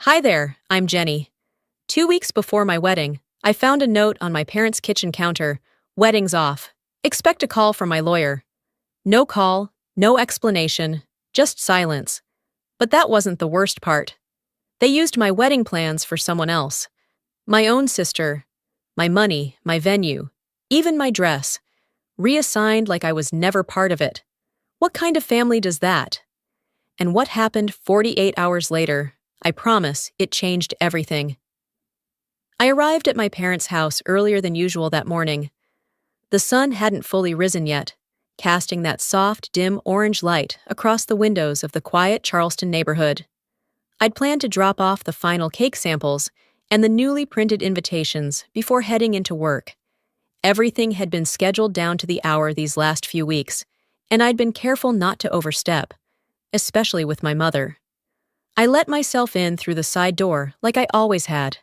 Hi there, I'm Jenny. 2 weeks before my wedding, I found a note on my parents' kitchen counter. Wedding's off. Expect a call from my lawyer. No call, no explanation, just silence. But that wasn't the worst part. They used my wedding plans for someone else. My own sister. My money, my venue, even my dress. Reassigned like I was never part of it. What kind of family does that? And what happened 48 hours later? I promise it changed everything. I arrived at my parents' house earlier than usual that morning. The sun hadn't fully risen yet, casting that soft, dim orange light across the windows of the quiet Charleston neighborhood. I'd planned to drop off the final cake samples and the newly printed invitations before heading into work. Everything had been scheduled down to the hour these last few weeks, and I'd been careful not to overstep, especially with my mother. I let myself in through the side door like I always had.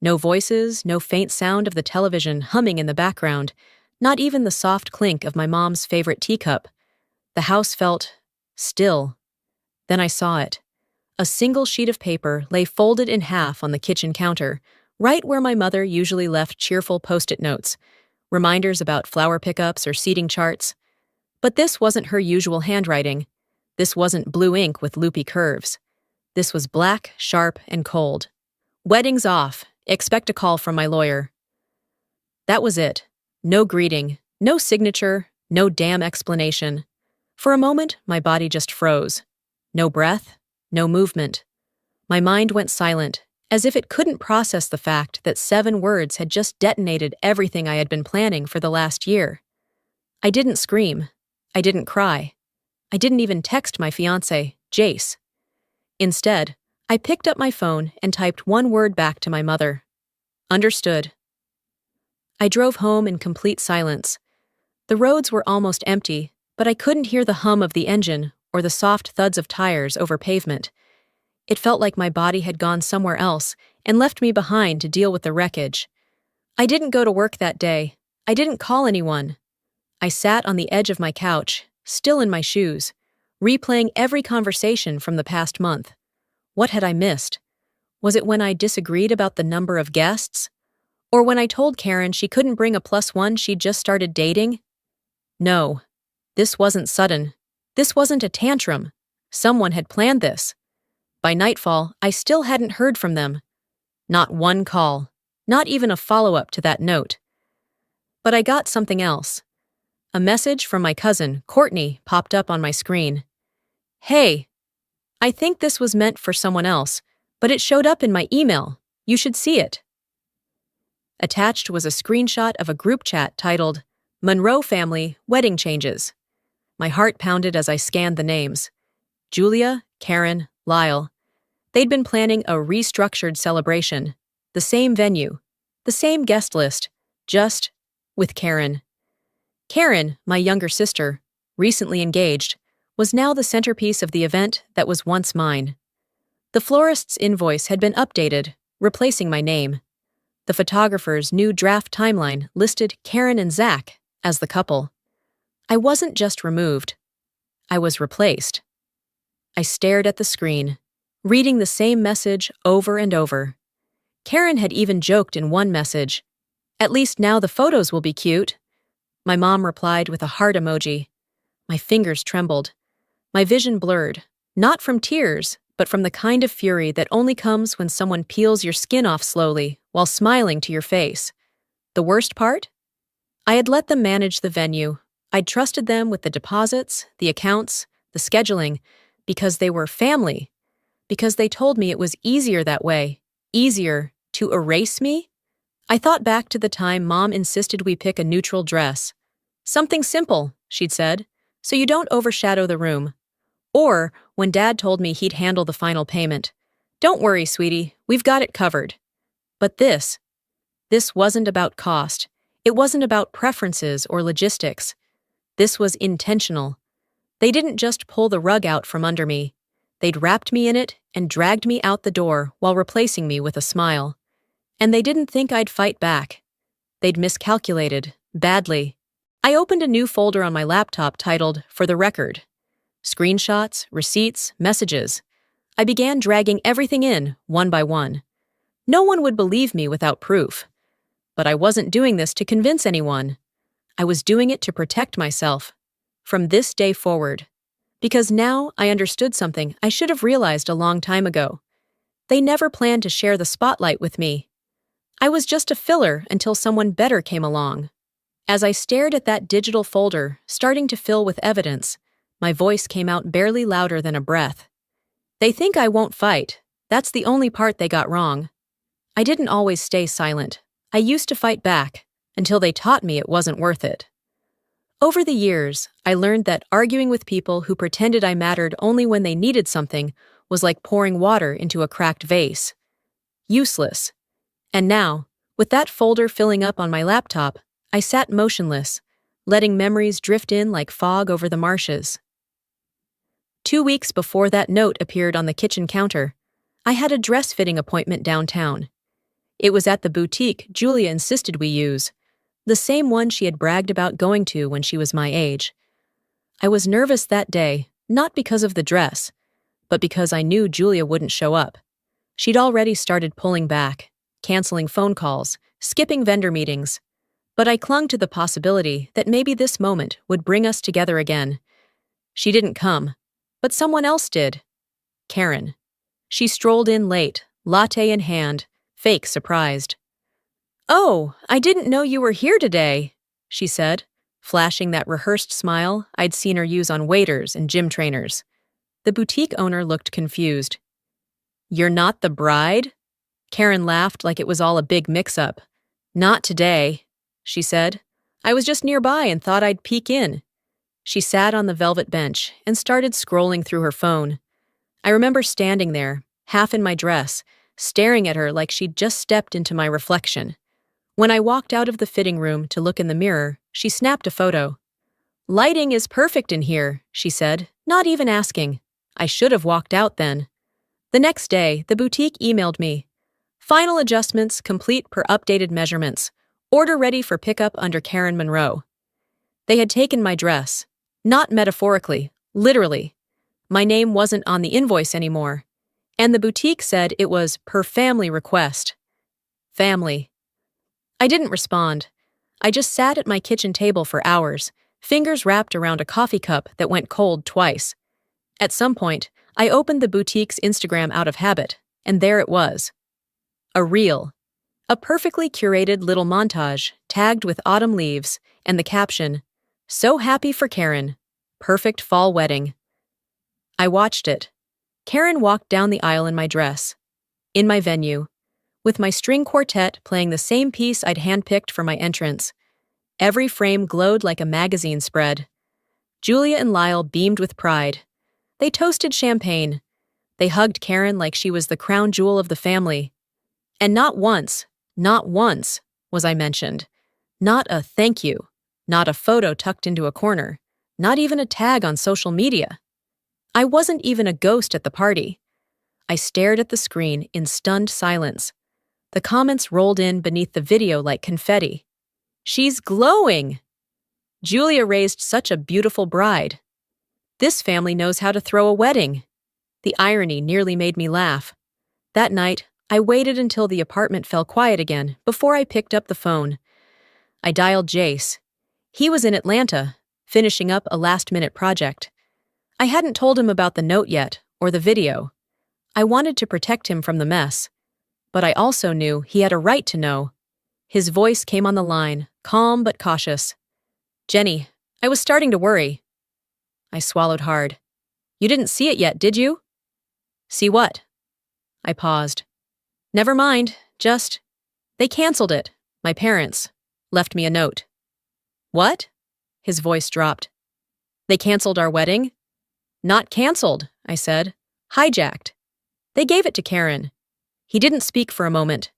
No voices, no faint sound of the television humming in the background, not even the soft clink of my mom's favorite teacup. The house felt still. Then I saw it. A single sheet of paper lay folded in half on the kitchen counter, right where my mother usually left cheerful post-it notes, reminders about flower pickups or seating charts. But this wasn't her usual handwriting. This wasn't blue ink with loopy curves. This was black, sharp, and cold. Wedding's off. Expect a call from my lawyer. That was it. No greeting, no signature, no damn explanation. For a moment, my body just froze. No breath, no movement. My mind went silent, as if it couldn't process the fact that 7 words had just detonated everything I had been planning for the last year. I didn't scream. I didn't cry. I didn't even text my fiancé, Jace. Instead, I picked up my phone and typed one word back to my mother. Understood. I drove home in complete silence. The roads were almost empty, but I couldn't hear the hum of the engine or the soft thuds of tires over pavement. It felt like my body had gone somewhere else and left me behind to deal with the wreckage. I didn't go to work that day. I didn't call anyone. I sat on the edge of my couch, still in my shoes, replaying every conversation from the past month. What had I missed? Was it when I disagreed about the number of guests? Or when I told Karen she couldn't bring a +1 she'd just started dating? No. This wasn't sudden. This wasn't a tantrum. Someone had planned this. By nightfall, I still hadn't heard from them. Not one call. Not even a follow-up to that note. But I got something else. A message from my cousin, Courtney, popped up on my screen. Hey, I think this was meant for someone else, but it showed up in my email. You should see it. Attached was a screenshot of a group chat titled, Monroe Family Wedding Changes. My heart pounded as I scanned the names. Julia, Karen, Lyle. They'd been planning a restructured celebration. The same venue. The same guest list. Just with Karen. Karen, my younger sister, recently engaged, was now the centerpiece of the event that was once mine. The florist's invoice had been updated, replacing my name. The photographer's new draft timeline listed Karen and Zach as the couple. I wasn't just removed. I was replaced. I stared at the screen, reading the same message over and over. Karen had even joked in one message, "At least now the photos will be cute." My mom replied with a heart emoji. My fingers trembled. My vision blurred, not from tears, but from the kind of fury that only comes when someone peels your skin off slowly while smiling to your face. The worst part? I had let them manage the venue. I'd trusted them with the deposits, the accounts, the scheduling, because they were family, because they told me it was easier that way, easier to erase me. I thought back to the time Mom insisted we pick a neutral dress. Something simple, she'd said, so you don't overshadow the room. Or when Dad told me he'd handle the final payment. Don't worry, sweetie, we've got it covered. But this wasn't about cost. It wasn't about preferences or logistics. This was intentional. They didn't just pull the rug out from under me. They'd wrapped me in it and dragged me out the door while replacing me with a smile. And they didn't think I'd fight back. They'd miscalculated, badly. I opened a new folder on my laptop titled, For the Record. Screenshots, receipts, messages. I began dragging everything in, one by one. No one would believe me without proof. But I wasn't doing this to convince anyone. I was doing it to protect myself. From this day forward. Because now I understood something I should have realized a long time ago. They never planned to share the spotlight with me. I was just a filler until someone better came along. As I stared at that digital folder, starting to fill with evidence, my voice came out barely louder than a breath. They think I won't fight. That's the only part they got wrong. I didn't always stay silent. I used to fight back, until they taught me it wasn't worth it. Over the years, I learned that arguing with people who pretended I mattered only when they needed something was like pouring water into a cracked vase. Useless. And now, with that folder filling up on my laptop, I sat motionless, letting memories drift in like fog over the marshes. 2 weeks before that note appeared on the kitchen counter, I had a dress-fitting appointment downtown. It was at the boutique Julia insisted we use, the same one she had bragged about going to when she was my age. I was nervous that day, not because of the dress, but because I knew Julia wouldn't show up. She'd already started pulling back, canceling phone calls, skipping vendor meetings. But I clung to the possibility that maybe this moment would bring us together again. She didn't come, but someone else did. Karen. She strolled in late, latte in hand, fake surprised. "Oh, I didn't know you were here today," she said, flashing that rehearsed smile I'd seen her use on waiters and gym trainers. The boutique owner looked confused. "You're not the bride?" Karen laughed like it was all a big mix-up. "Not today," she said. "I was just nearby and thought I'd peek in." She sat on the velvet bench and started scrolling through her phone. I remember standing there, half in my dress, staring at her like she'd just stepped into my reflection. When I walked out of the fitting room to look in the mirror, she snapped a photo. "Lighting is perfect in here," she said, not even asking. I should have walked out then. The next day, the boutique emailed me. "Final adjustments complete per updated measurements. Order ready for pickup under Karen Monroe." They had taken my dress. Not metaphorically, literally. My name wasn't on the invoice anymore. And the boutique said it was per family request. Family. I didn't respond. I just sat at my kitchen table for hours, fingers wrapped around a coffee cup that went cold twice. At some point, I opened the boutique's Instagram out of habit, and there it was. A reel. A perfectly curated little montage, tagged with autumn leaves, and the caption, "So happy for Karen. Perfect fall wedding." I watched it. Karen walked down the aisle in my dress. In my venue. With my string quartet playing the same piece I'd handpicked for my entrance. Every frame glowed like a magazine spread. Julia and Lyle beamed with pride. They toasted champagne. They hugged Karen like she was the crown jewel of the family. And not once was I mentioned. Not a thank you. Not a photo tucked into a corner. Not even a tag on social media. I wasn't even a ghost at the party. I stared at the screen in stunned silence. The comments rolled in beneath the video like confetti. "She's glowing!" "Julia raised such a beautiful bride." "This family knows how to throw a wedding." The irony nearly made me laugh. That night, I waited until the apartment fell quiet again before I picked up the phone. I dialed Jace. He was in Atlanta, finishing up a last-minute project. I hadn't told him about the note yet, or the video. I wanted to protect him from the mess. But I also knew he had a right to know. His voice came on the line, calm but cautious. "Jenny, I was starting to worry." I swallowed hard. "You didn't see it yet, did you?" "See what?" I paused. "Never mind, just... They canceled it, my parents. Left me a note." "What?" His voice dropped. "They canceled our wedding?" "Not canceled," I said. "Hijacked. They gave it to Karen." He didn't speak for a moment.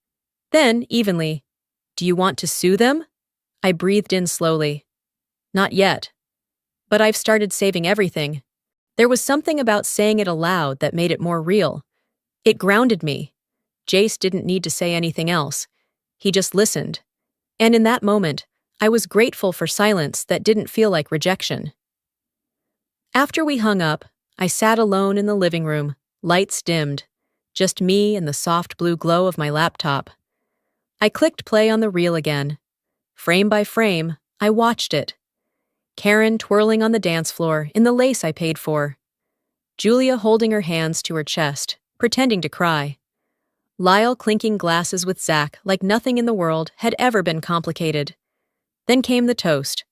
Then, evenly, "Do you want to sue them?" I breathed in slowly. "Not yet. But I've started saving everything." There was something about saying it aloud that made it more real. It grounded me. Jace didn't need to say anything else. He just listened. And in that moment, I was grateful for silence that didn't feel like rejection. After we hung up, I sat alone in the living room, Lights dimmed. Just me and the soft blue glow of my laptop. I clicked play on the reel again. Frame by frame, I watched it. Karen twirling on the dance floor in the lace I paid for. Julia holding her hands to her chest, pretending to cry. Lyle clinking glasses with Zach like nothing in the world had ever been complicated. Then came the toast.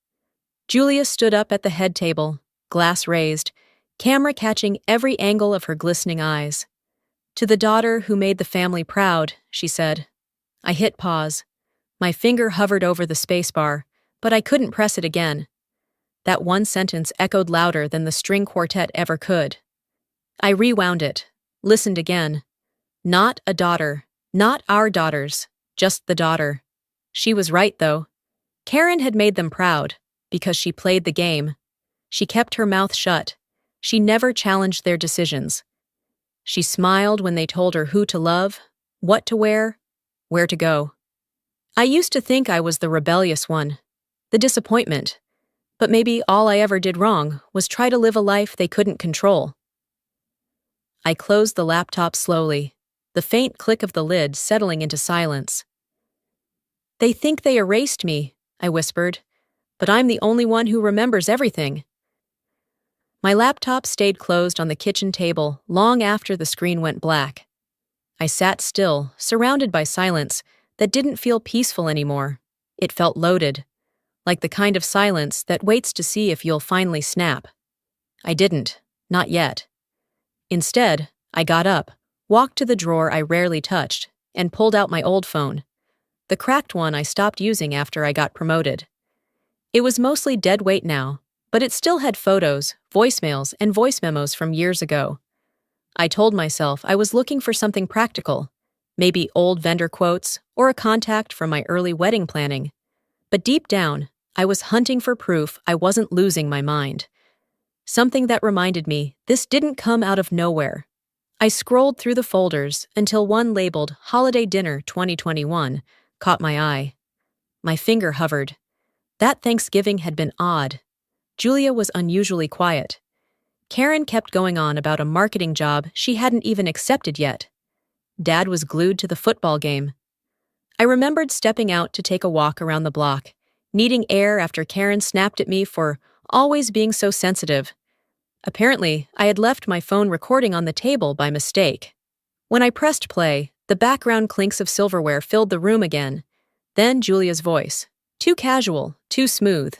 Julia stood up at the head table, glass raised, camera catching every angle of her glistening eyes. "To the daughter who made the family proud," she said. I hit pause. My finger hovered over the spacebar, but I couldn't press it again. That one sentence echoed louder than the string quartet ever could. I rewound it, listened again. Not a daughter, not our daughters, just the daughter. She was right, though. Karen had made them proud, because she played the game. She kept her mouth shut. She never challenged their decisions. She smiled when they told her who to love, what to wear, where to go. I used to think I was the rebellious one, the disappointment, but maybe all I ever did wrong was try to live a life they couldn't control. I closed the laptop slowly, the faint click of the lid settling into silence. "They think they erased me," I whispered, "but I'm the only one who remembers everything." My laptop stayed closed on the kitchen table long after the screen went black. I sat still, surrounded by silence that didn't feel peaceful anymore. It felt loaded, like the kind of silence that waits to see if you'll finally snap. I didn't, not yet. Instead, I got up, walked to the drawer I rarely touched, and pulled out my old phone, the cracked one I stopped using after I got promoted. It was mostly dead weight now, but it still had photos, voicemails, and voice memos from years ago. I told myself I was looking for something practical, maybe old vendor quotes or a contact from my early wedding planning. But deep down, I was hunting for proof I wasn't losing my mind. Something that reminded me this didn't come out of nowhere. I scrolled through the folders until one labeled Holiday Dinner 2021 caught my eye. My finger hovered. That Thanksgiving had been odd. Julia was unusually quiet. Karen kept going on about a marketing job she hadn't even accepted yet. Dad was glued to the football game. I remembered stepping out to take a walk around the block, needing air after Karen snapped at me for always being so sensitive. Apparently, I had left my phone recording on the table by mistake. When I pressed play, the background clinks of silverware filled the room again. Then Julia's voice. Too casual, too smooth.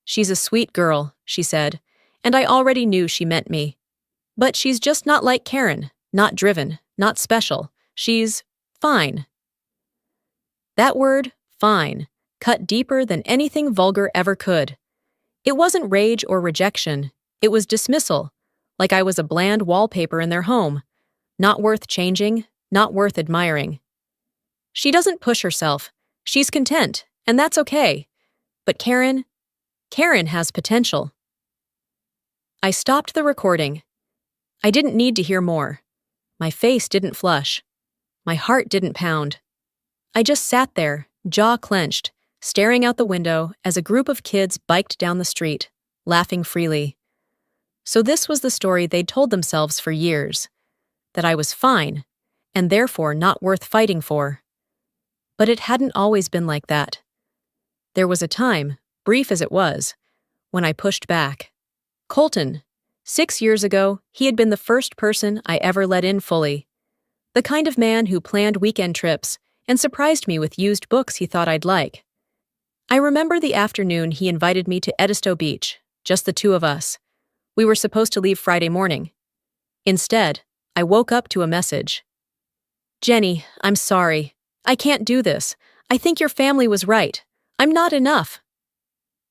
"She's a sweet girl," she said, and I already knew she meant me. "But she's just not like Karen, not driven, not special. She's fine." That word, fine, cut deeper than anything vulgar ever could. It wasn't rage or rejection. It was dismissal, like I was a bland wallpaper in their home. Not worth changing, not worth admiring. "She doesn't push herself. She's content, and that's okay. But Karen has potential." I stopped the recording. I didn't need to hear more. My face didn't flush. My heart didn't pound. I just sat there, jaw clenched, staring out the window as a group of kids biked down the street, laughing freely. So this was the story they'd told themselves for years, that I was fine, and therefore not worth fighting for. But it hadn't always been like that. There was a time, brief as it was, when I pushed back. Colton. 6 years ago, he had been the first person I ever let in fully. The kind of man who planned weekend trips and surprised me with used books he thought I'd like. I remember the afternoon he invited me to Edisto Beach, just the two of us. We were supposed to leave Friday morning. Instead, I woke up to a message. "Jenny, I'm sorry. I can't do this. I think your family was right. I'm not enough."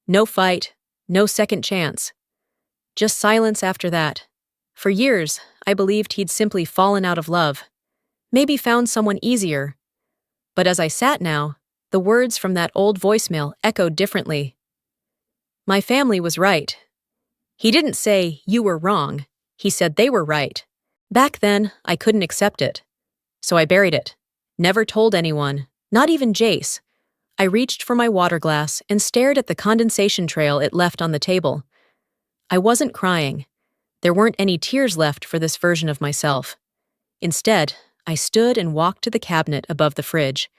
No fight, no second chance. Just silence after that. For years, I believed he'd simply fallen out of love. Maybe found someone easier. But as I sat now, the words from that old voicemail echoed differently. My family was right. He didn't say, "You were wrong." He said they were right. Back then, I couldn't accept it. So I buried it. Never told anyone, not even Jace. I reached for my water glass and stared at the condensation trail it left on the table. I wasn't crying. There weren't any tears left for this version of myself. Instead, I stood and walked to the cabinet above the fridge.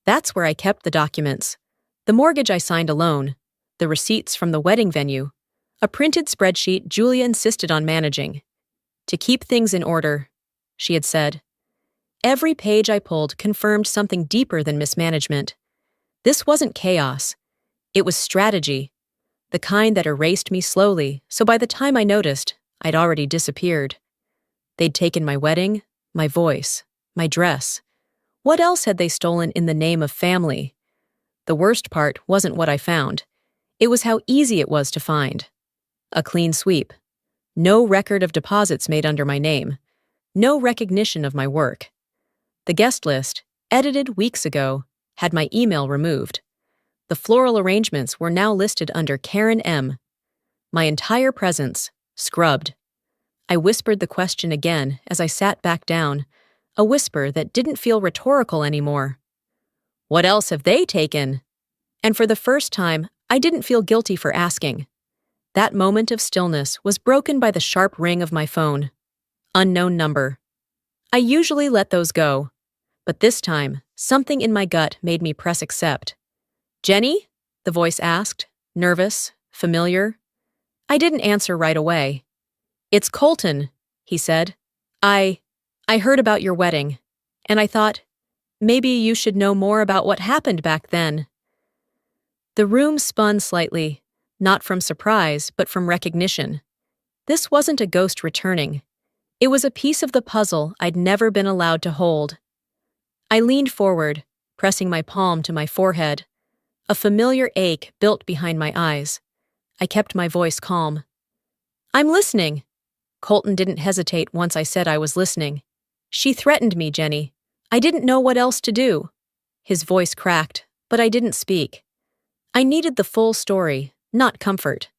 That's where I kept the documents. The mortgage I signed alone, the receipts from the wedding venue, a printed spreadsheet Julia insisted on managing. To keep things in order, she had said. Every page I pulled confirmed something deeper than mismanagement. This wasn't chaos. It was strategy, the kind that erased me slowly, so by the time I noticed, I'd already disappeared. They'd taken my wedding, my voice, my dress. What else had they stolen in the name of family? The worst part wasn't what I found. It was how easy it was to find. A clean sweep. No record of deposits made under my name. No recognition of my work. The guest list, edited weeks ago, had my email removed. The floral arrangements were now listed under Karen M. My entire presence, scrubbed. I whispered the question again as I sat back down, a whisper that didn't feel rhetorical anymore. What else have they taken? And for the first time, I didn't feel guilty for asking. That moment of stillness was broken by the sharp ring of my phone. Unknown number. I usually let those go, but this time, something in my gut made me press accept. Jenny? The voice asked, nervous, familiar. I didn't answer right away. It's Colton, he said. I heard about your wedding, and I thought, maybe you should know more about what happened back then. The room spun slightly, not from surprise, but from recognition. This wasn't a ghost returning. It was a piece of the puzzle I'd never been allowed to hold. I leaned forward, pressing my palm to my forehead. A familiar ache built behind my eyes. I kept my voice calm. I'm listening. Colton didn't hesitate once I said I was listening. She threatened me, Jenny. I didn't know what else to do. His voice cracked, but I didn't speak. I needed the full story, not comfort.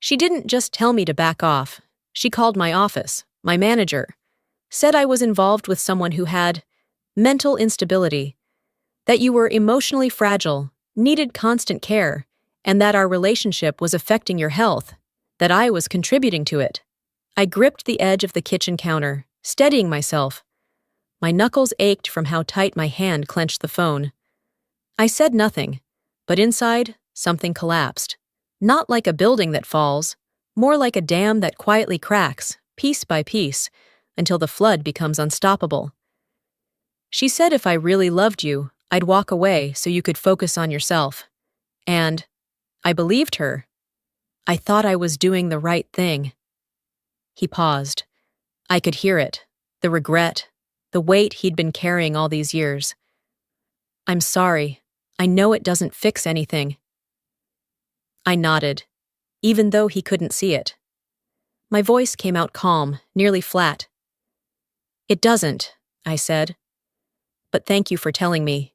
She didn't just tell me to back off. She called my office, my manager, said I was involved with someone who had mental instability, that you were emotionally fragile, needed constant care, and that our relationship was affecting your health, that I was contributing to it. I gripped the edge of the kitchen counter, steadying myself. My knuckles ached from how tight my hand clenched the phone. I said nothing, but inside, something collapsed. Not like a building that falls, more like a dam that quietly cracks, piece by piece, until the flood becomes unstoppable. She said if I really loved you, I'd walk away so you could focus on yourself. And I believed her. I thought I was doing the right thing. He paused. I could hear it, the regret, the weight he'd been carrying all these years. I'm sorry. I know it doesn't fix anything. I nodded, even though he couldn't see it. My voice came out calm, nearly flat. It doesn't, I said. But thank you for telling me.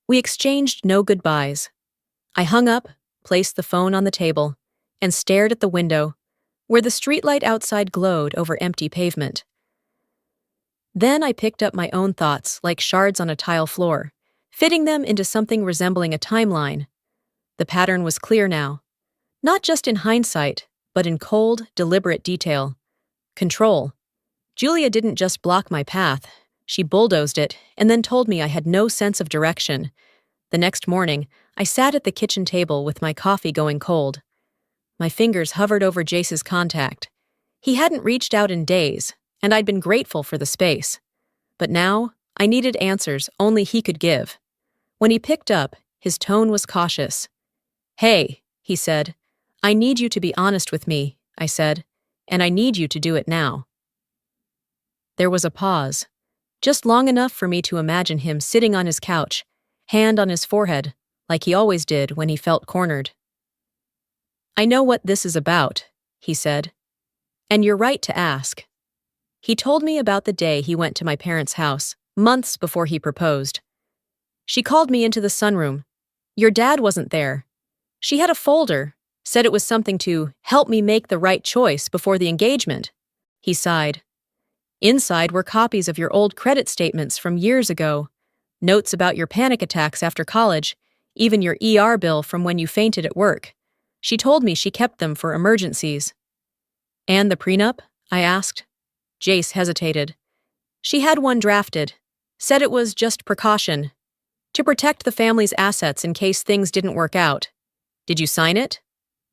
We exchanged no goodbyes. I hung up, placed the phone on the table, and stared at the window, where the streetlight outside glowed over empty pavement. Then I picked up my own thoughts like shards on a tile floor, fitting them into something resembling a timeline. The pattern was clear now, not just in hindsight, but in cold, deliberate detail. Control. Julia didn't just block my path, she bulldozed it and then told me I had no sense of direction. The next morning, I sat at the kitchen table with my coffee going cold. My fingers hovered over Jace's contact. He hadn't reached out in days, and I'd been grateful for the space. But now, I needed answers only he could give. When he picked up, his tone was cautious. Hey, he said. I need you to be honest with me, I said, and I need you to do it now. There was a pause, just long enough for me to imagine him sitting on his couch, hand on his forehead, like he always did when he felt cornered. I know what this is about, he said, and you're right to ask. He told me about the day he went to my parents' house, months before he proposed. She called me into the sunroom. Your dad wasn't there. She had a folder, said it was something to help me make the right choice before the engagement. He sighed. Inside were copies of your old credit statements from years ago, notes about your panic attacks after college, even your ER bill from when you fainted at work. She told me she kept them for emergencies. And the prenup? I asked. Jace hesitated. She had one drafted. Said it was just precaution. To protect the family's assets in case things didn't work out. Did you sign it?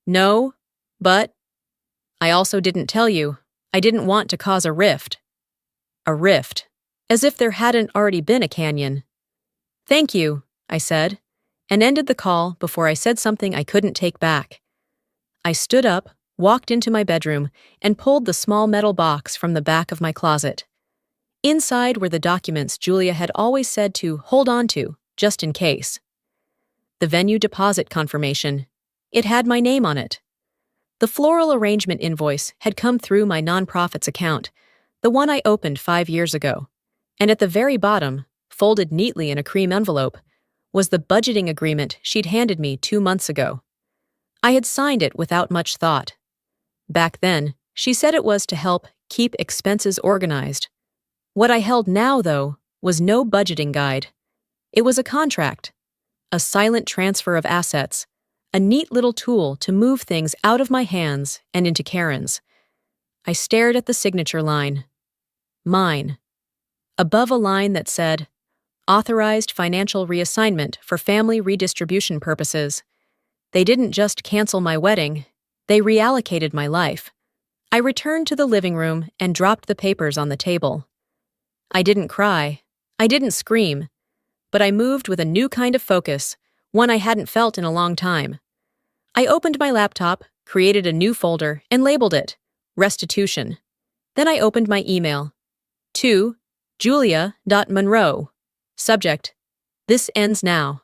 No, but... I also didn't tell you. I didn't want to cause a rift. A rift. As if there hadn't already been a canyon. Thank you, I said, and ended the call before I said something I couldn't take back. I stood up, walked into my bedroom, and pulled the small metal box from the back of my closet. Inside were the documents Julia had always said to hold on to, just in case. The venue deposit confirmation. It had my name on it. The floral arrangement invoice had come through my nonprofit's account, the one I opened 5 years ago. And at the very bottom, folded neatly in a cream envelope, was the budgeting agreement she'd handed me 2 months ago. I had signed it without much thought. Back then, she said it was to help keep expenses organized. What I held now, though, was no budgeting guide. It was a contract, a silent transfer of assets, a neat little tool to move things out of my hands and into Karen's. I stared at the signature line. Mine. Above a line that said, Authorized financial reassignment for family redistribution purposes. They didn't just cancel my wedding, they reallocated my life. I returned to the living room and dropped the papers on the table. I didn't cry. I didn't scream. But I moved with a new kind of focus, one I hadn't felt in a long time. I opened my laptop, created a new folder, and labeled it Restitution. Then I opened my email. To Julia.Monroe. Subject: This ends now.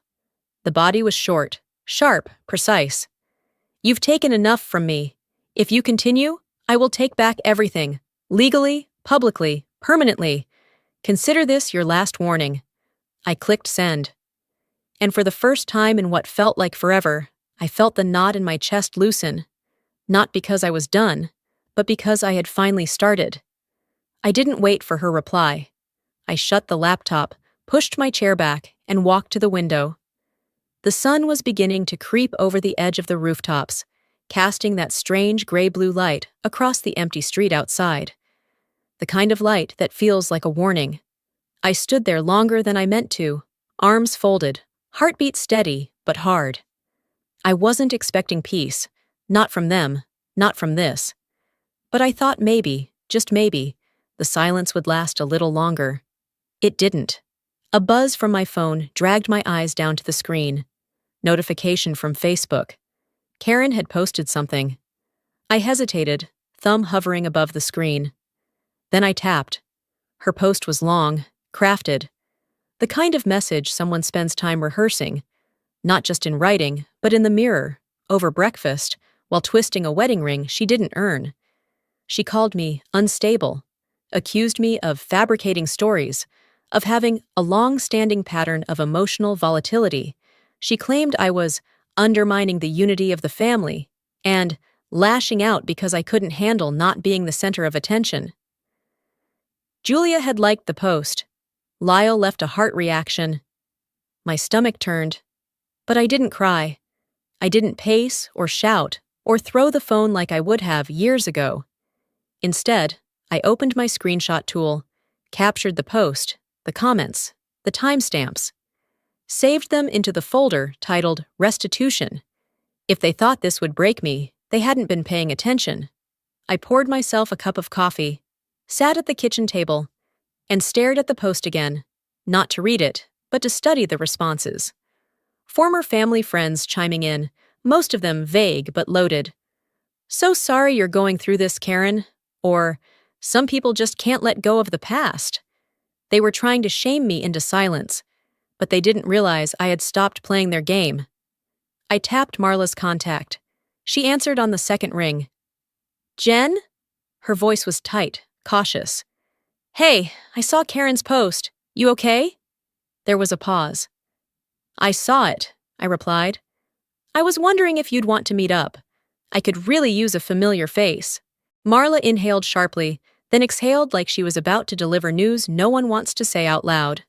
The body was short, sharp, precise. You've taken enough from me. If you continue, I will take back everything, legally, publicly, permanently. Consider this your last warning. I clicked send. And for the first time in what felt like forever, I felt the knot in my chest loosen. Not because I was done, but because I had finally started. I didn't wait for her reply. I shut the laptop, pushed my chair back, and walked to the window. The sun was beginning to creep over the edge of the rooftops, casting that strange gray-blue light across the empty street outside. The kind of light that feels like a warning. I stood there longer than I meant to, arms folded, heartbeat steady, but hard. I wasn't expecting peace, not from them, not from this. But I thought maybe, just maybe, the silence would last a little longer. It didn't. A buzz from my phone dragged my eyes down to the screen. Notification from Facebook. Karen had posted something. I hesitated, thumb hovering above the screen. Then I tapped. Her post was long, crafted. The kind of message someone spends time rehearsing, not just in writing, but in the mirror, over breakfast, while twisting a wedding ring she didn't earn. She called me unstable, accused me of fabricating stories, of having a long-standing pattern of emotional volatility. She claimed I was undermining the unity of the family and lashing out because I couldn't handle not being the center of attention. Julia had liked the post. Lyle left a heart reaction. My stomach turned, but I didn't cry. I didn't pace or shout or throw the phone like I would have years ago. Instead, I opened my screenshot tool, captured the post, the comments, the timestamps, saved them into the folder titled Restitution. If they thought this would break me, they hadn't been paying attention. I poured myself a cup of coffee, sat at the kitchen table, and stared at the post again, not to read it, but to study the responses. Former family friends chiming in, most of them vague but loaded. So sorry you're going through this, Karen. Or, some people just can't let go of the past. They were trying to shame me into silence, but they didn't realize I had stopped playing their game. I tapped Marla's contact. She answered on the second ring. Jen? Her voice was tight, cautious. Hey, I saw Karen's post. You okay? There was a pause. I saw it, I replied. I was wondering if you'd want to meet up. I could really use a familiar face. Marla inhaled sharply, then exhaled like she was about to deliver news no one wants to say out loud.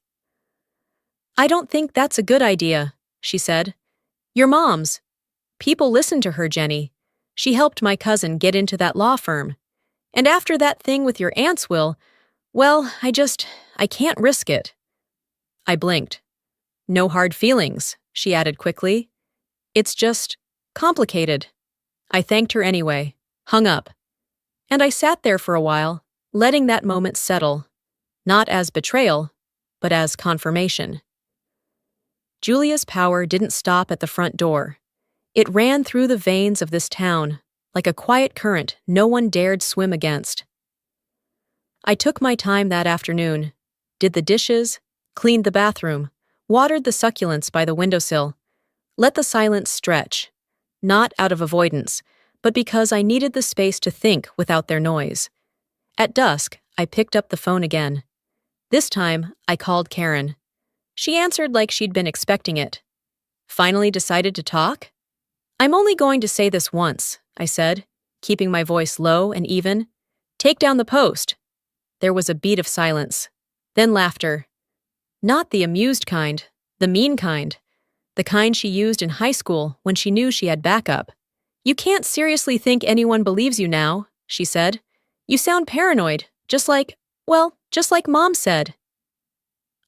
I don't think that's a good idea, she said. Your mom's. People listen to her, Jenny. She helped my cousin get into that law firm. And after that thing with your aunts, Will, well, I can't risk it. I blinked. No hard feelings, she added quickly. It's just complicated. I thanked her anyway, hung up. And I sat there for a while, letting that moment settle, not as betrayal, but as confirmation. Julia's power didn't stop at the front door. It ran through the veins of this town, like a quiet current no one dared swim against. I took my time that afternoon, did the dishes, cleaned the bathroom, watered the succulents by the windowsill, let the silence stretch, not out of avoidance, but because I needed the space to think without their noise. At dusk, I picked up the phone again. This time, I called Karen. She answered like she'd been expecting it. Finally decided to talk? I'm only going to say this once, I said, keeping my voice low and even. Take down the post. There was a beat of silence, then laughter. Not the amused kind, the mean kind. The kind she used in high school when she knew she had backup. You can't seriously think anyone believes you now, she said. You sound paranoid, just like Mom said.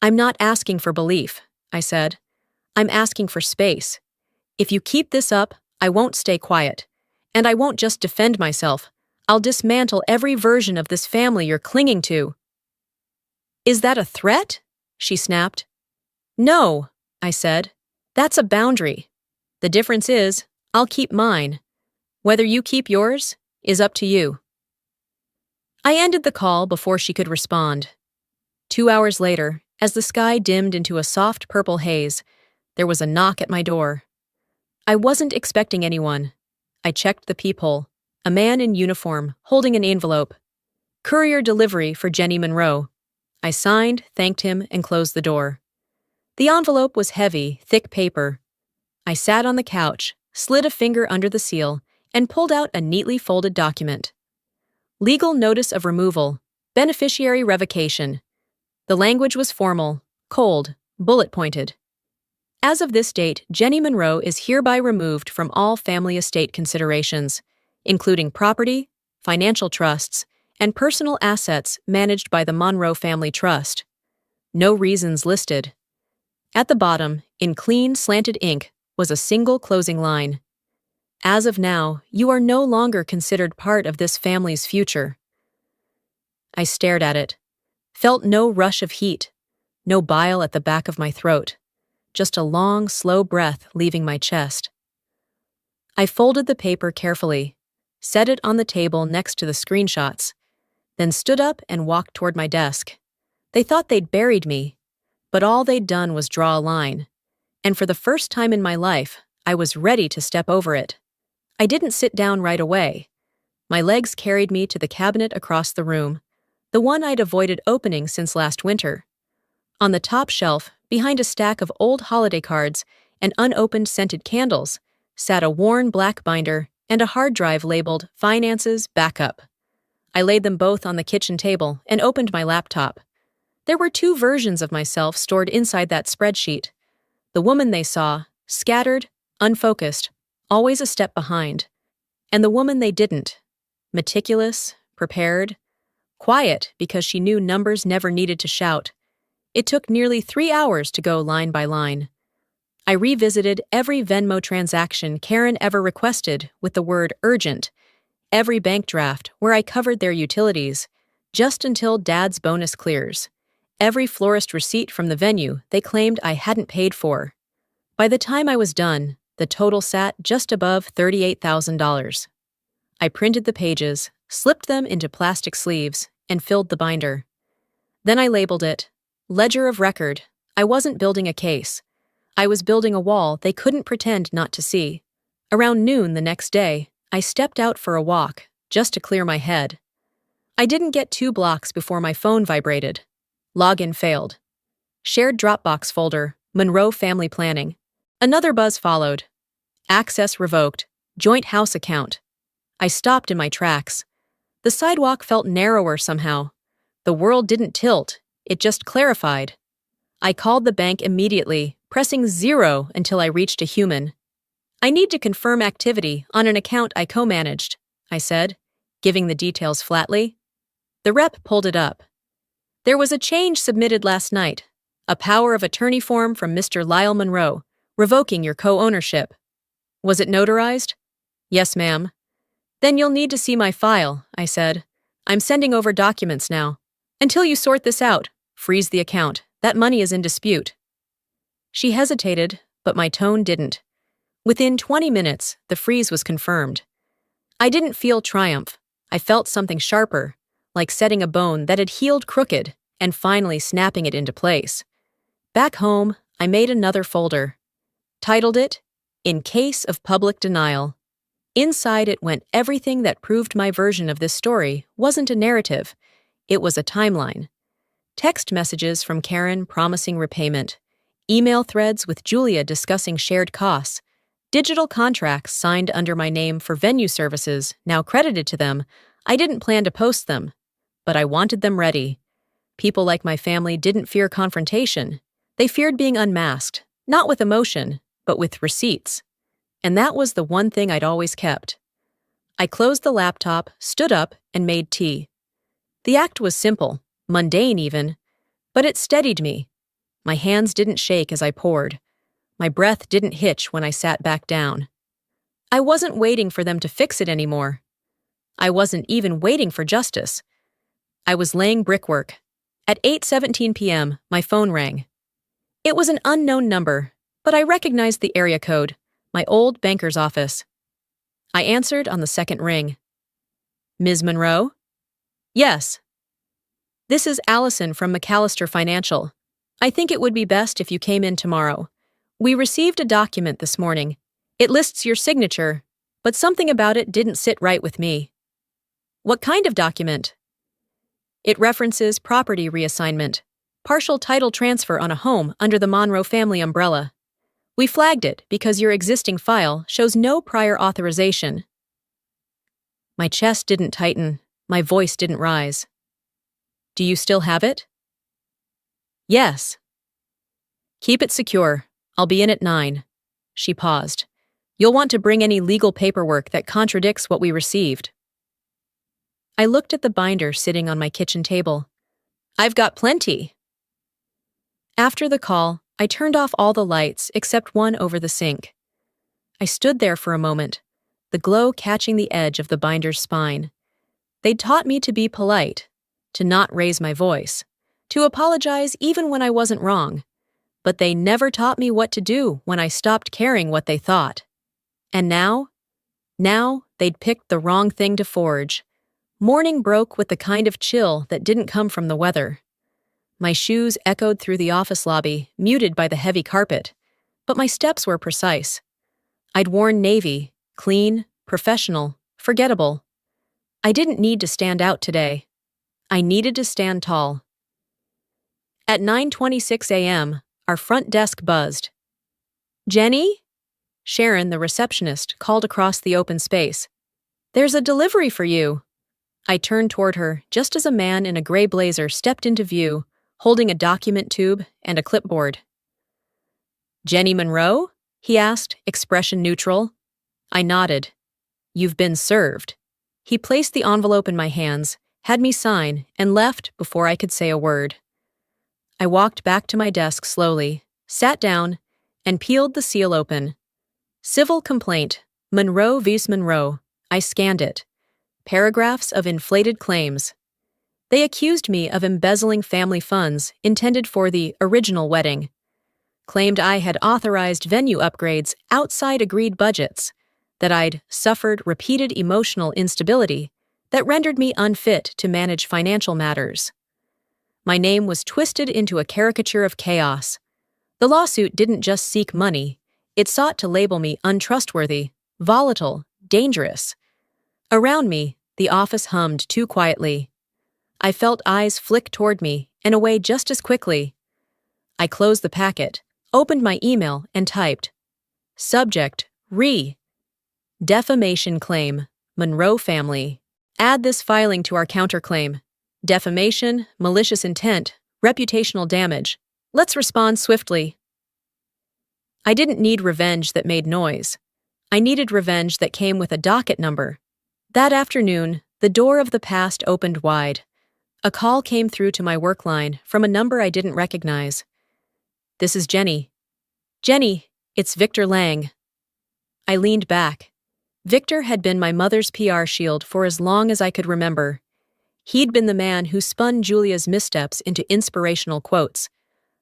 I'm not asking for belief, I said. I'm asking for space. If you keep this up, I won't stay quiet. And I won't just defend myself. I'll dismantle every version of this family you're clinging to. Is that a threat? She snapped. No, I said. That's a boundary. The difference is, I'll keep mine. Whether you keep yours is up to you. I ended the call before she could respond. 2 hours later, as the sky dimmed into a soft purple haze, there was a knock at my door. I wasn't expecting anyone. I checked the peephole. A man in uniform, holding an envelope. Courier delivery for Jenny Monroe. I signed, thanked him, and closed the door. The envelope was heavy, thick paper. I sat on the couch, slid a finger under the seal, and pulled out a neatly folded document. Legal notice of removal, beneficiary revocation. The language was formal, cold, bullet-pointed. As of this date, Jenny Monroe is hereby removed from all family estate considerations, including property, financial trusts, and personal assets managed by the Monroe Family Trust. No reasons listed. At the bottom, in clean, slanted ink, was a single closing line. As of now, you are no longer considered part of this family's future. I stared at it, felt no rush of heat, no bile at the back of my throat, just a long, slow breath leaving my chest. I folded the paper carefully, set it on the table next to the screenshots, then stood up and walked toward my desk. They thought they'd buried me, but all they'd done was draw a line, and for the first time in my life, I was ready to step over it. I didn't sit down right away. My legs carried me to the cabinet across the room, the one I'd avoided opening since last winter. On the top shelf, behind a stack of old holiday cards and unopened scented candles, sat a worn black binder and a hard drive labeled Finances Backup. I laid them both on the kitchen table and opened my laptop. There were 2 versions of myself stored inside that spreadsheet. The woman they saw, scattered, unfocused, always a step behind. And the woman they didn't, meticulous, prepared, quiet because she knew numbers never needed to shout. It took nearly 3 hours to go line by line. I revisited every Venmo transaction Karen ever requested with the word urgent, every bank draft where I covered their utilities, just until Dad's bonus clears, every florist receipt from the venue they claimed I hadn't paid for. By the time I was done, the total sat just above $38,000. I printed the pages, slipped them into plastic sleeves, and filled the binder. Then I labeled it Ledger of Record. I wasn't building a case. I was building a wall they couldn't pretend not to see. Around noon the next day, I stepped out for a walk, just to clear my head. I didn't get 2 blocks before my phone vibrated. Login failed. Shared Dropbox folder, Monroe Family Planning. Another buzz followed. Access revoked. Joint house account. I stopped in my tracks. The sidewalk felt narrower somehow. The world didn't tilt, it just clarified. I called the bank immediately, pressing 0 until I reached a human. I need to confirm activity on an account I co-managed, I said. giving the details flatly. The rep pulled it up. There was a change submitted last night. A power of attorney form from Mr. Lyle Monroe, revoking your co-ownership. Was it notarized? Yes, ma'am. Then you'll need to see my file, I said. I'm sending over documents now. Until you sort this out, freeze the account. That money is in dispute. She hesitated, but my tone didn't. Within 20 minutes, the freeze was confirmed. I didn't feel triumph. I felt something sharper, like setting a bone that had healed crooked and finally snapping it into place. Back home, I made another folder. Titled it, In Case of Public Denial. Inside it went everything that proved my version of this story wasn't a narrative. It was a timeline. Text messages from Karen promising repayment. Email threads with Julia discussing shared costs. Digital contracts signed under my name for venue services, now credited to them. I didn't plan to post them, but I wanted them ready. People like my family didn't fear confrontation. They feared being unmasked, not with emotion, but with receipts. And that was the one thing I'd always kept. I closed the laptop, stood up, and made tea. The act was simple, mundane even, but it steadied me. My hands didn't shake as I poured. My breath didn't hitch when I sat back down. I wasn't waiting for them to fix it anymore. I wasn't even waiting for justice. I was laying brickwork. At 8:17 p.m., my phone rang. It was an unknown number, but I recognized the area code, my old banker's office. I answered on the second ring. Ms. Monroe? Yes. This is Allison from McAllister Financial. I think it would be best if you came in tomorrow. We received a document this morning. It lists your signature, but something about it didn't sit right with me. What kind of document? It references property reassignment, partial title transfer on a home under the Monroe family umbrella. We flagged it because your existing file shows no prior authorization. My chest didn't tighten, my voice didn't rise. Do you still have it? Yes. Keep it secure. I'll be in at 9. She paused. You'll want to bring any legal paperwork that contradicts what we received. I looked at the binder sitting on my kitchen table. I've got plenty. After the call, I turned off all the lights except one over the sink. I stood there for a moment, the glow catching the edge of the binder's spine. They'd taught me to be polite, to not raise my voice, to apologize even when I wasn't wrong, but they never taught me what to do when I stopped caring what they thought. And now they'd picked the wrong thing to forge. Morning broke with the kind of chill that didn't come from the weather. My shoes echoed through the office lobby, muted by the heavy carpet, but my steps were precise. I'd worn navy, clean, professional, forgettable. I didn't need to stand out today. I needed to stand tall. At 9:26 a.m., our front desk buzzed. Jenny? Sharon, the receptionist, called across the open space. There's a delivery for you. I turned toward her just as a man in a gray blazer stepped into view, holding a document tube and a clipboard. Jenny Monroe? He asked, expression neutral. I nodded. You've been served. He placed the envelope in my hands, had me sign, and left before I could say a word. I walked back to my desk slowly, sat down, and peeled the seal open. Civil complaint, Monroe vs. Monroe. I scanned it. Paragraphs of inflated claims. They accused me of embezzling family funds intended for the original wedding. Claimed I had authorized venue upgrades outside agreed budgets, that I'd suffered repeated emotional instability that rendered me unfit to manage financial matters. My name was twisted into a caricature of chaos. The lawsuit didn't just seek money, it sought to label me untrustworthy, volatile, dangerous. Around me, the office hummed too quietly. I felt eyes flick toward me and away just as quickly. I closed the packet, opened my email, and typed, Subject, Defamation claim, Monroe family. Add this filing to our counterclaim. Defamation, malicious intent, reputational damage. Let's respond swiftly. I didn't need revenge that made noise. I needed revenge that came with a docket number. That afternoon, The door of the past opened wide. A call came through to my work line from a number I didn't recognize. "This is Jenny." "Jenny, it's Victor Lang." I leaned back. Victor had been my mother's PR shield for as long as I could remember. He'd been the man who spun Julia's missteps into inspirational quotes,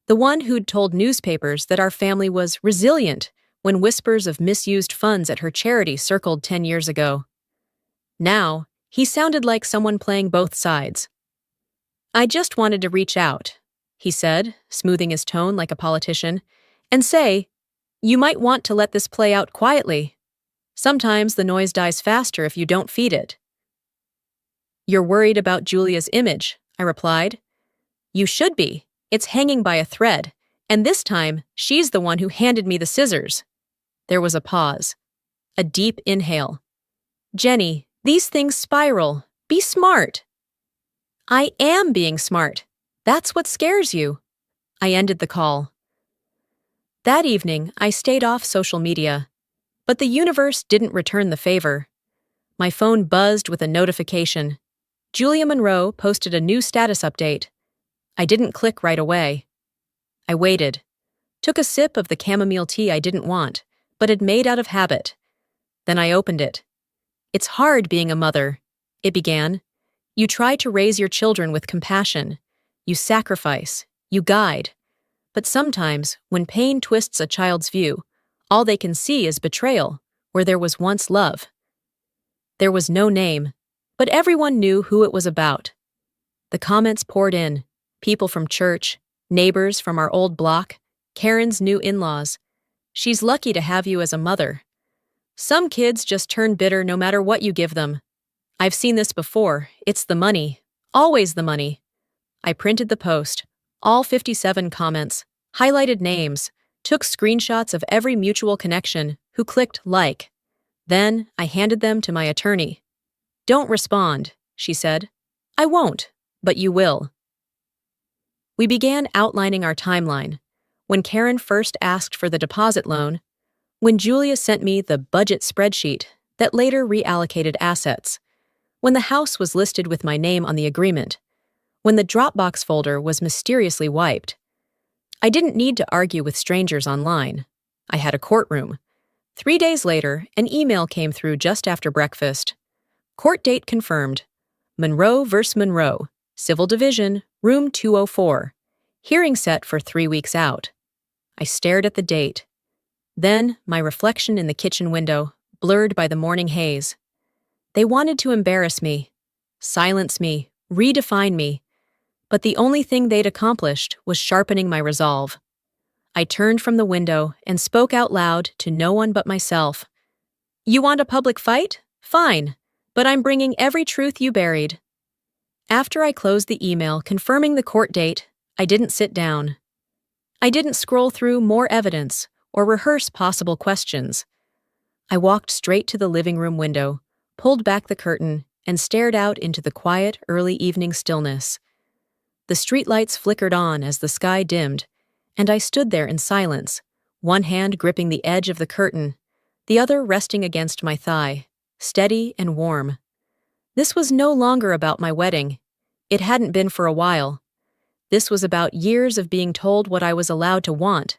the one who'd told newspapers that our family was resilient when whispers of misused funds at her charity circled 10 years ago. Now, he sounded like someone playing both sides. "I just wanted to reach out," he said, smoothing his tone like a politician, "and say, you might want to let this play out quietly. Sometimes the noise dies faster if you don't feed it." "You're worried about Julia's image," I replied. "You should be. It's hanging by a thread, and this time, she's the one who handed me the scissors." There was a pause. A deep inhale. "Jenny, these things spiral. Be smart." "I am being smart. That's what scares you." I ended the call. That evening, I stayed off social media. But the universe didn't return the favor. My phone buzzed with a notification. Julia Monroe posted a new status update. I didn't click right away. I waited. Took a sip of the chamomile tea I didn't want, but had made out of habit. Then I opened it. "It's hard being a mother," it began. "You try to raise your children with compassion. You sacrifice. You guide. But sometimes, when pain twists a child's view, all they can see is betrayal, where there was once love." There was no name, but everyone knew who it was about. The comments poured in. People from church, neighbors from our old block, Karen's new in-laws. "She's lucky to have you as a mother." "Some kids just turn bitter no matter what you give them." "I've seen this before. It's the money. Always the money." I printed the post, all 57 comments, highlighted names, took screenshots of every mutual connection who clicked like. Then I handed them to my attorney. "Don't respond," she said. "I won't, but you will." We began outlining our timeline. When Karen first asked for the deposit loan, when Julia sent me the budget spreadsheet that later reallocated assets, when the house was listed with my name on the agreement, when the Dropbox folder was mysteriously wiped. I didn't need to argue with strangers online. I had a courtroom. 3 days later, an email came through just after breakfast. Court date confirmed. Monroe vs. Monroe, Civil Division, Room 204. Hearing set for 3 weeks out. I stared at the date. Then, my reflection in the kitchen window, blurred by the morning haze. They wanted to embarrass me, silence me, redefine me. But the only thing they'd accomplished was sharpening my resolve. I turned from the window and spoke out loud to no one but myself. "You want a public fight? Fine, but I'm bringing every truth you buried." After I closed the email confirming the court date, I didn't sit down. I didn't scroll through more evidence or rehearse possible questions. I walked straight to the living room window, pulled back the curtain, and stared out into the quiet, early evening stillness. The streetlights flickered on as the sky dimmed, and I stood there in silence, one hand gripping the edge of the curtain, the other resting against my thigh, steady and warm. This was no longer about my wedding. It hadn't been for a while. This was about years of being told what I was allowed to want,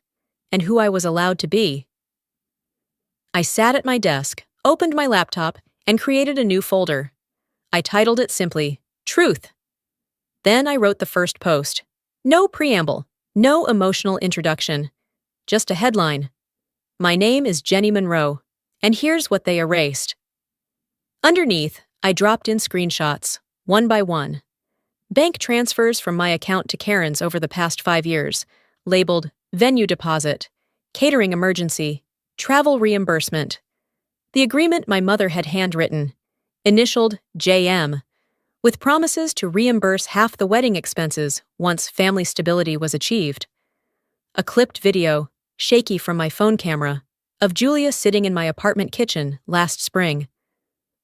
and who I was allowed to be. I sat at my desk, opened my laptop, and created a new folder. I titled it simply, Truth. Then I wrote the first post. No preamble, no emotional introduction, just a headline. My name is Jenny Monroe, and here's what they erased. Underneath, I dropped in screenshots, one by one. Bank transfers from my account to Karen's over the past 5 years, labeled venue deposit, catering emergency, travel reimbursement. The agreement my mother had handwritten, initialed JM, with promises to reimburse half the wedding expenses once family stability was achieved. A clipped video, shaky from my phone camera, of Julia sitting in my apartment kitchen last spring.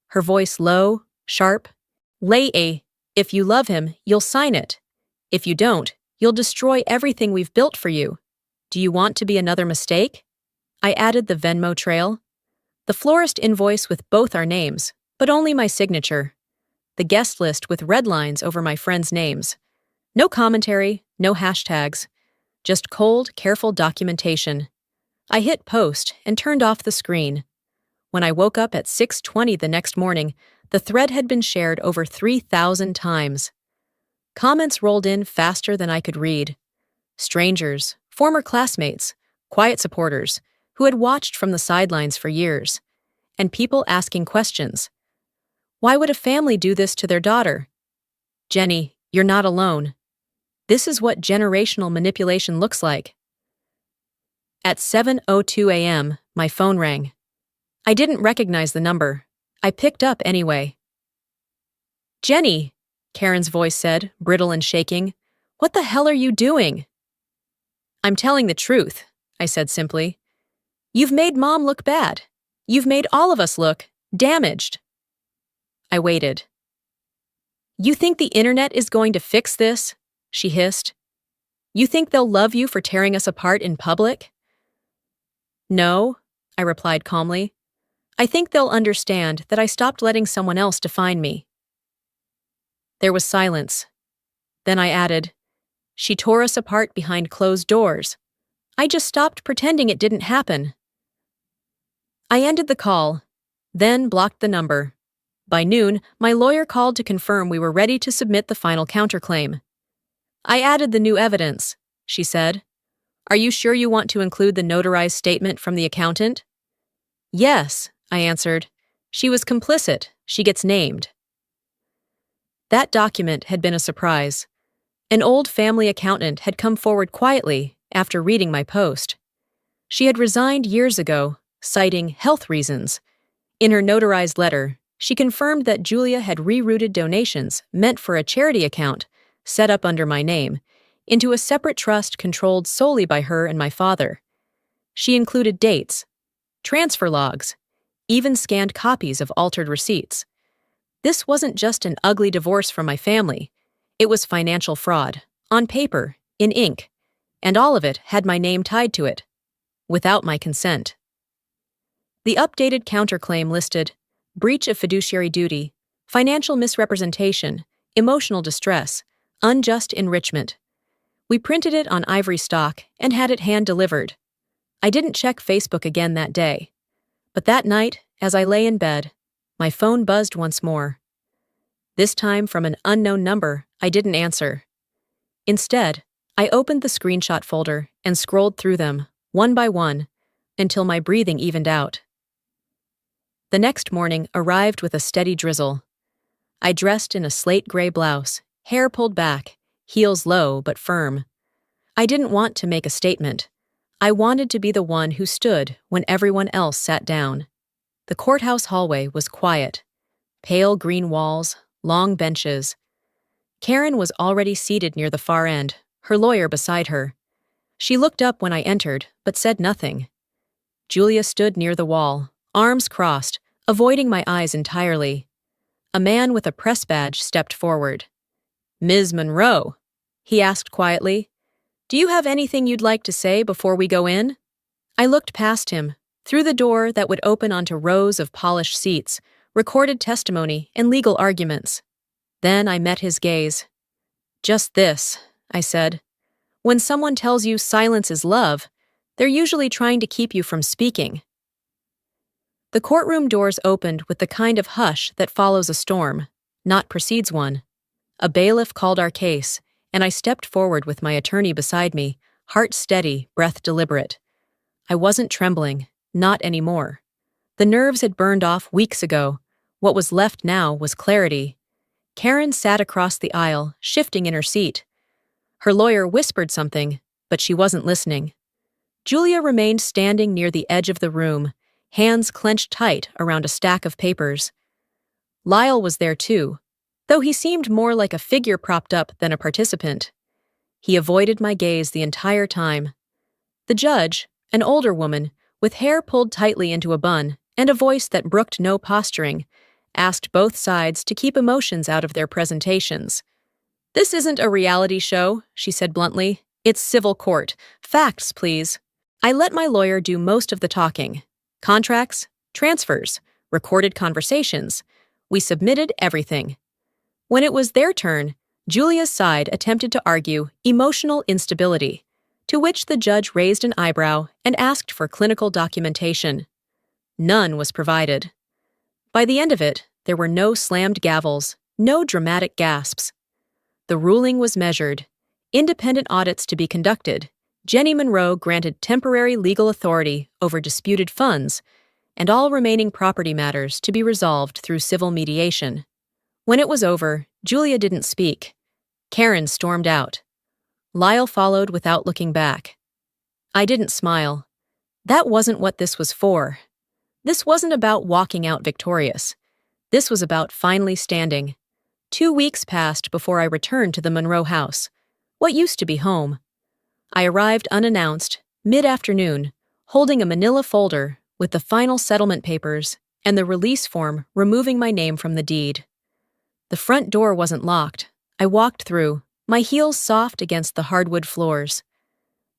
Her voice low, sharp. If you love him, you'll sign it. If you don't, you'll destroy everything we've built for you. Do you want to be another mistake? I added the Venmo trail. The florist invoice with both our names, but only my signature. the guest list with red lines over my friends' names. No commentary, no hashtags, just cold, careful documentation. I hit post and turned off the screen. When I woke up at 6:20 the next morning, the thread had been shared over 3,000 times. Comments rolled in faster than I could read. Strangers, former classmates, quiet supporters, who had watched from the sidelines for years, and people asking questions. Why would a family do this to their daughter? Jenny, you're not alone. This is what generational manipulation looks like. At 7:02 a.m., my phone rang. I didn't recognize the number. I picked up anyway. Jenny, Karen's voice said, brittle and shaking. What the hell are you doing? I'm telling the truth, I said simply. You've made Mom look bad. You've made all of us look damaged. I waited. You think the internet is going to fix this? She hissed. You think they'll love you for tearing us apart in public? No, I replied calmly. I think they'll understand that I stopped letting someone else define me. There was silence. Then I added, she tore us apart behind closed doors. I just stopped pretending it didn't happen. I ended the call, then blocked the number. By noon, my lawyer called to confirm we were ready to submit the final counterclaim. I added the new evidence, she said. Are you sure you want to include the notarized statement from the accountant? Yes, I answered. She was complicit. She gets named. That document had been a surprise. An old family accountant had come forward quietly after reading my post. She had resigned years ago, citing health reasons. In her notarized letter, she confirmed that Julia had rerouted donations meant for a charity account, set up under my name, into a separate trust controlled solely by her and my father. She included dates, transfer logs, even scanned copies of altered receipts. This wasn't just an ugly divorce from my family. It was financial fraud, on paper, in ink, and all of it had my name tied to it, without my consent. The updated counterclaim listed breach of fiduciary duty, financial misrepresentation, emotional distress, unjust enrichment. We printed it on ivory stock and had it hand-delivered. I didn't check Facebook again that day. But that night, as I lay in bed, my phone buzzed once more. This time from an unknown number, I didn't answer. Instead, I opened the screenshot folder and scrolled through them, one by one, until my breathing evened out. The next morning arrived with a steady drizzle. I dressed in a slate gray blouse, hair pulled back, heels low but firm. I didn't want to make a statement. I wanted to be the one who stood when everyone else sat down. The courthouse hallway was quiet. Pale green walls, long benches. Karen was already seated near the far end, her lawyer beside her. She looked up when I entered, but said nothing. Julia stood near the wall, arms crossed, avoiding my eyes entirely. A man with a press badge stepped forward. Ms. Monroe, he asked quietly, do you have anything you'd like to say before we go in? I looked past him, through the door that would open onto rows of polished seats, recorded testimony, and legal arguments. Then I met his gaze. Just this, I said. When someone tells you silence is love, they're usually trying to keep you from speaking. The courtroom doors opened with the kind of hush that follows a storm, not precedes one. A bailiff called our case, and I stepped forward with my attorney beside me, heart steady, breath deliberate. I wasn't trembling, not anymore. The nerves had burned off weeks ago. What was left now was clarity. Karen sat across the aisle, shifting in her seat. Her lawyer whispered something, but she wasn't listening. Julia remained standing near the edge of the room, hands clenched tight around a stack of papers. Lyle was there too, though he seemed more like a figure propped up than a participant. He avoided my gaze the entire time. The judge, an older woman, with hair pulled tightly into a bun and a voice that brooked no posturing, asked both sides to keep emotions out of their presentations. This isn't a reality show, she said bluntly. It's civil court. Facts, please. I let my lawyer do most of the talking. Contracts, transfers, recorded conversations. We submitted everything. When it was their turn, Julia's side attempted to argue emotional instability, to which the judge raised an eyebrow and asked for clinical documentation. None was provided. By the end of it, there were no slammed gavels, no dramatic gasps. The ruling was measured, independent audits to be conducted, Jenny Monroe granted temporary legal authority over disputed funds, and all remaining property matters to be resolved through civil mediation. When it was over, Julia didn't speak. Karen stormed out. Lyle followed without looking back. I didn't smile. That wasn't what this was for. This wasn't about walking out victorious. This was about finally standing. 2 weeks passed before I returned to the Monroe house, what used to be home. I arrived unannounced, mid-afternoon, holding a manila folder with the final settlement papers and the release form removing my name from the deed. The front door wasn't locked. I walked through, my heels soft against the hardwood floors.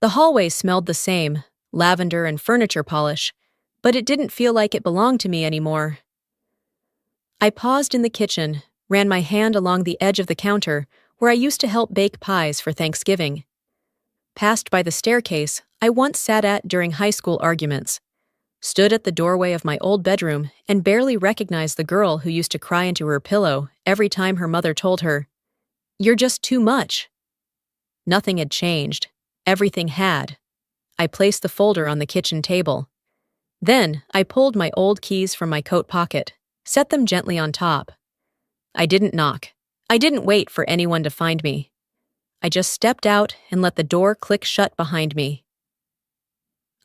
The hallway smelled the same, lavender and furniture polish, but it didn't feel like it belonged to me anymore. I paused in the kitchen, ran my hand along the edge of the counter where I used to help bake pies for Thanksgiving. Passed by the staircase I once sat at during high school arguments. Stood at the doorway of my old bedroom and barely recognized the girl who used to cry into her pillow every time her mother told her, "You're just too much." Nothing had changed. Everything had. I placed the folder on the kitchen table. Then I pulled my old keys from my coat pocket, set them gently on top. I didn't knock. I didn't wait for anyone to find me. I just stepped out and let the door click shut behind me.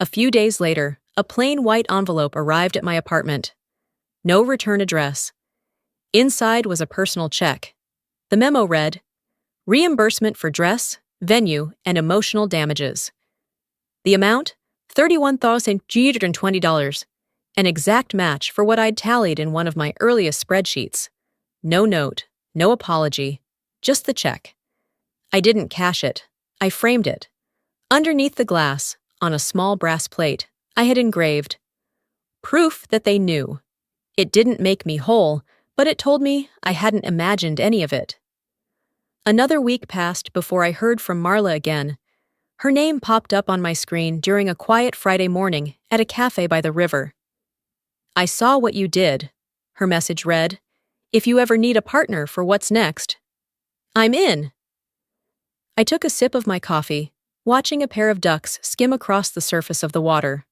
A few days later, a plain white envelope arrived at my apartment. No return address. Inside was a personal check. The memo read, "Reimbursement for dress, venue, and emotional damages." The amount, $31,320, an exact match for what I'd tallied in one of my earliest spreadsheets. No note, no apology, just the check. I didn't cash it. I framed it. Underneath the glass, on a small brass plate, I had engraved, "Proof that they knew." It didn't make me whole, but it told me I hadn't imagined any of it. Another week passed before I heard from Marla again. Her name popped up on my screen during a quiet Friday morning at a cafe by the river. "I saw what you did," her message read. "If you ever need a partner for what's next, I'm in." I took a sip of my coffee, watching a pair of ducks skim across the surface of the water.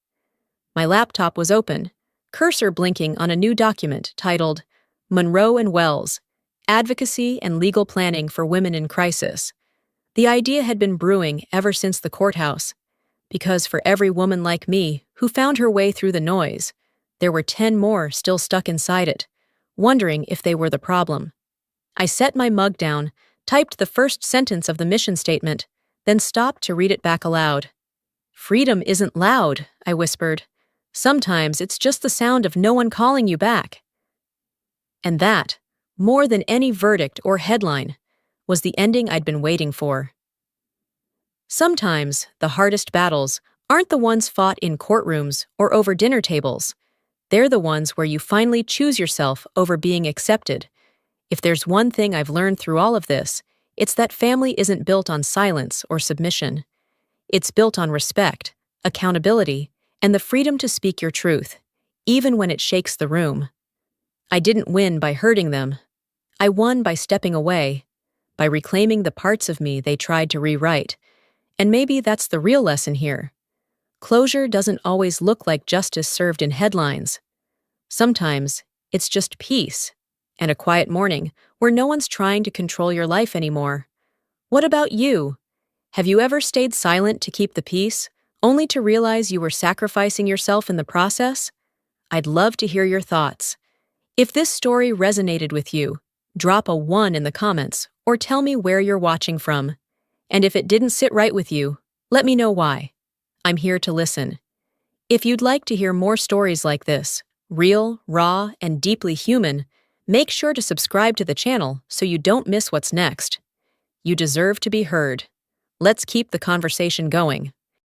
My laptop was open, cursor blinking on a new document titled Monroe and Wells, Advocacy and Legal Planning for Women in Crisis. The idea had been brewing ever since the courthouse, because for every woman like me who found her way through the noise, there were 10 more still stuck inside it, wondering if they were the problem. I set my mug down, typed the first sentence of the mission statement, then stopped to read it back aloud. "Freedom isn't loud," I whispered. "Sometimes it's just the sound of no one calling you back." And that, more than any verdict or headline, was the ending I'd been waiting for. Sometimes the hardest battles aren't the ones fought in courtrooms or over dinner tables. They're the ones where you finally choose yourself over being accepted. If there's one thing I've learned through all of this, it's that family isn't built on silence or submission. It's built on respect, accountability, and the freedom to speak your truth, even when it shakes the room. I didn't win by hurting them. I won by stepping away, by reclaiming the parts of me they tried to rewrite. And maybe that's the real lesson here. Closure doesn't always look like justice served in headlines. Sometimes it's just peace, and a quiet morning where no one's trying to control your life anymore. What about you? Have you ever stayed silent to keep the peace, only to realize you were sacrificing yourself in the process? I'd love to hear your thoughts. If this story resonated with you, drop a 1 in the comments or tell me where you're watching from. And if it didn't sit right with you, let me know why. I'm here to listen. If you'd like to hear more stories like this, real, raw, and deeply human, make sure to subscribe to the channel so you don't miss what's next. You deserve to be heard. Let's keep the conversation going.